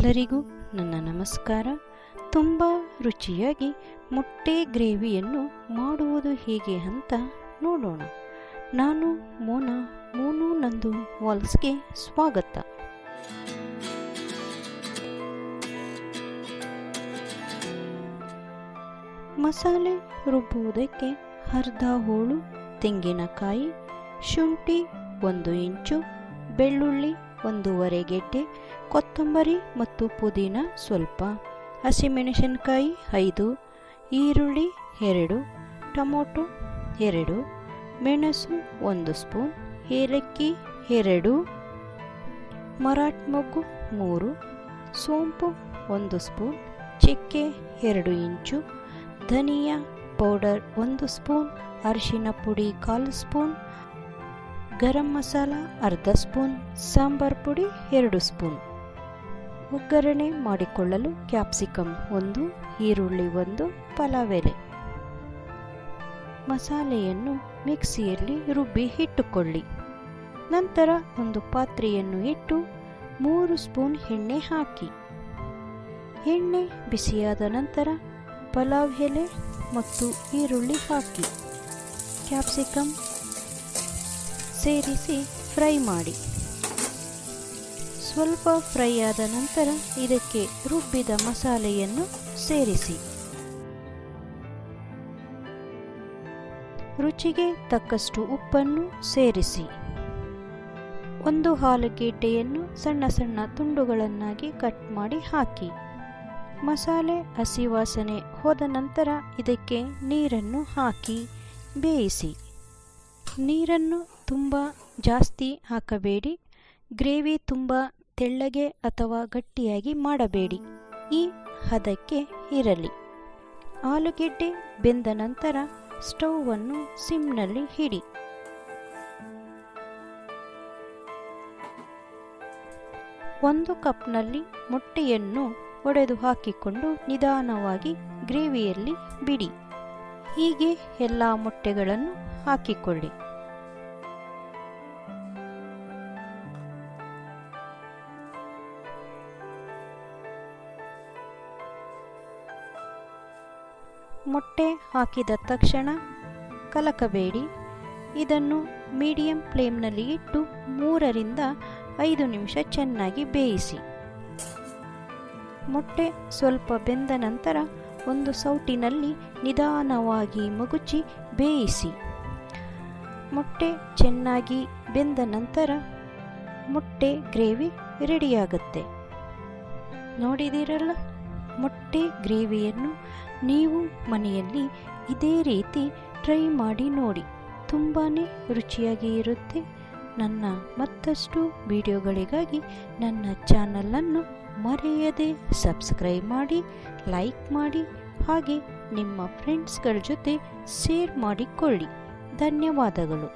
ಎಲ್ಲರಿಗೂ ನನ್ನ ನಮಸ್ಕಾರ. ತುಂಬ ರುಚಿಯಾಗಿ ಮೊಟ್ಟೆ ಗ್ರೇವಿಯನ್ನು ಮಾಡುವುದು ಹೇಗೆ ಅಂತ ನೋಡೋಣ. ನಾನು ಮೋನು ನಂದು ವಾಲ್ಸ್ಗೆ ಸ್ವಾಗತ. ಮಸಾಲೆ ರುಬ್ಬುವುದಕ್ಕೆ ಅರ್ಧ ಹೋಳು ತೆಂಗಿನಕಾಯಿ, ಶುಂಠಿ 1 ಇಂಚು, ಬೆಳ್ಳುಳ್ಳಿ 1/2 ಗೆಡ್ಡೆ, ಕೊತ್ತಂಬರಿ ಮತ್ತು ಪುದೀನ ಸ್ವಲ್ಪ, ಹಸಿಮೆಣಸಿನಕಾಯಿ 5, ಈರುಳ್ಳಿ 2, ಟೊಮೊಟೊ 2, ಮೆಣಸು 1 ಸ್ಪೂನ್, ಏಲಕ್ಕಿ 2, ಮರಾಠ ಮೊಗ್ಗು 3, ಸೋಂಪು 1 ಸ್ಪೂನ್, ಚಕ್ಕೆ 2 ಇಂಚು, ಧನಿಯಾ ಪೌಡರ್ 1 ಸ್ಪೂನ್, ಅರಿಶಿನ ಪುಡಿ 1/4 ಸ್ಪೂನ್, ಗರಂ ಮಸಾಲ ಅರ್ಧ ಸ್ಪೂನ್, ಸಾಂಬಾರ್ ಪುಡಿ 2 ಸ್ಪೂನ್. ಒಗ್ಗರಣೆ ಮಾಡಿಕೊಳ್ಳಲು ಕ್ಯಾಪ್ಸಿಕಮ್ 1, ಈರುಳ್ಳಿ 1, ಪಲಾವ್ ಎಲೆ. ಮಸಾಲೆಯನ್ನು ಮಿಕ್ಸಿಯಲ್ಲಿ ರುಬ್ಬಿ ಇಟ್ಟುಕೊಳ್ಳಿ. ನಂತರ ಒಂದು ಪಾತ್ರೆಯನ್ನು ಇಟ್ಟು 3 ಸ್ಪೂನ್ ಎಣ್ಣೆ ಹಾಕಿ. ಎಣ್ಣೆ ಬಿಸಿಯಾದ ನಂತರ ಪಲಾವ್ ಎಲೆ ಮತ್ತು ಈರುಳ್ಳಿ ಹಾಕಿ ಕ್ಯಾಪ್ಸಿಕಮ್ ಸೇರಿಸಿ ಫ್ರೈ ಮಾಡಿ. ಸ್ವಲ್ಪ ಫ್ರೈ ಆದ ನಂತರ ಇದಕ್ಕೆ ರುಬ್ಬಿದ ಮಸಾಲೆಯನ್ನು ಸೇರಿಸಿ. ರುಚಿಗೆ ತಕ್ಕಷ್ಟು ಉಪ್ಪನ್ನು ಸೇರಿಸಿ. 1 ಆಲೂಗೆಡ್ಡೆಯನ್ನು ಸಣ್ಣ ಸಣ್ಣ ತುಂಡುಗಳನ್ನಾಗಿ ಕಟ್ ಮಾಡಿ ಹಾಕಿ. ಮಸಾಲೆ ಹಸಿ ವಾಸನೆ ಹೋದ ನಂತರ ಇದಕ್ಕೆ ನೀರನ್ನು ಹಾಕಿ ಬೇಯಿಸಿ. ನೀರನ್ನು ತುಂಬ ಜಾಸ್ತಿ ಹಾಕಬೇಡಿ. ಗ್ರೇವಿ ತುಂಬ ತೆಳ್ಳಗೆ ಅಥವಾ ಗಟ್ಟಿಯಾಗಿ ಮಾಡಬೇಡಿ. ಈ ಹದಕ್ಕೆ ಇರಲಿ. ಆಲೂಗೆಡ್ಡೆ ಬೆಂದ ನಂತರ ಸ್ಟೌವನ್ನು ಸಿಮ್ನಲ್ಲಿ ಇಡಿ. ಒಂದು ಕಪ್ನಲ್ಲಿ ಮೊಟ್ಟೆಯನ್ನು ಒಡೆದು ಹಾಕಿಕೊಂಡು ನಿಧಾನವಾಗಿ ಗ್ರೇವಿಯಲ್ಲಿ ಬಿಡಿ. ಹೀಗೆ ಎಲ್ಲ ಮೊಟ್ಟೆಗಳನ್ನು ಹಾಕಿಕೊಳ್ಳಿ. ಮೊಟ್ಟೆ ಹಾಕಿದ ತಕ್ಷಣ ಕಲಕಬೇಡಿ. ಇದನ್ನು ಮೀಡಿಯಂ ಫ್ಲೇಮ್ನಲ್ಲಿ ಇಟ್ಟು 3 ರಿಂದ 5 ನಿಮಿಷ ಚೆನ್ನಾಗಿ ಬೇಯಿಸಿ. ಮೊಟ್ಟೆ ಸ್ವಲ್ಪ ಬೆಂದ ನಂತರ ಒಂದು ಸೌಟಿನಲ್ಲಿ ನಿಧಾನವಾಗಿ ಮಗುಚಿ ಬೇಯಿಸಿ. ಮೊಟ್ಟೆ ಚೆನ್ನಾಗಿ ಬೆಂದ ನಂತರ ಮೊಟ್ಟೆ ಗ್ರೇವಿ ರೆಡಿಯಾಗುತ್ತೆ. ನೋಡಿದಿರಲ್ಲ, ಮೊಟ್ಟೆ ಗ್ರೇವಿಯನ್ನು ನೀವು ಮನೆಯಲ್ಲಿ ಇದೇ ರೀತಿ ಟ್ರೈ ಮಾಡಿ ನೋಡಿ. ತುಂಬಾ ರುಚಿಯಾಗಿ ಇರುತ್ತೆ. ನನ್ನ ಮತ್ತಷ್ಟು ವಿಡಿಯೋಗಳಿಗಾಗಿ ನನ್ನ ಚಾನಲನ್ನು ಮರೆಯದೆ ಸಬ್ಸ್ಕ್ರೈಬ್ ಮಾಡಿ, ಲೈಕ್ ಮಾಡಿ, ಹಾಗೆ ನಿಮ್ಮ ಫ್ರೆಂಡ್ಸ್ಗಳ ಜೊತೆ ಶೇರ್ ಮಾಡಿಕೊಳ್ಳಿ. ಧನ್ಯವಾದಗಳು.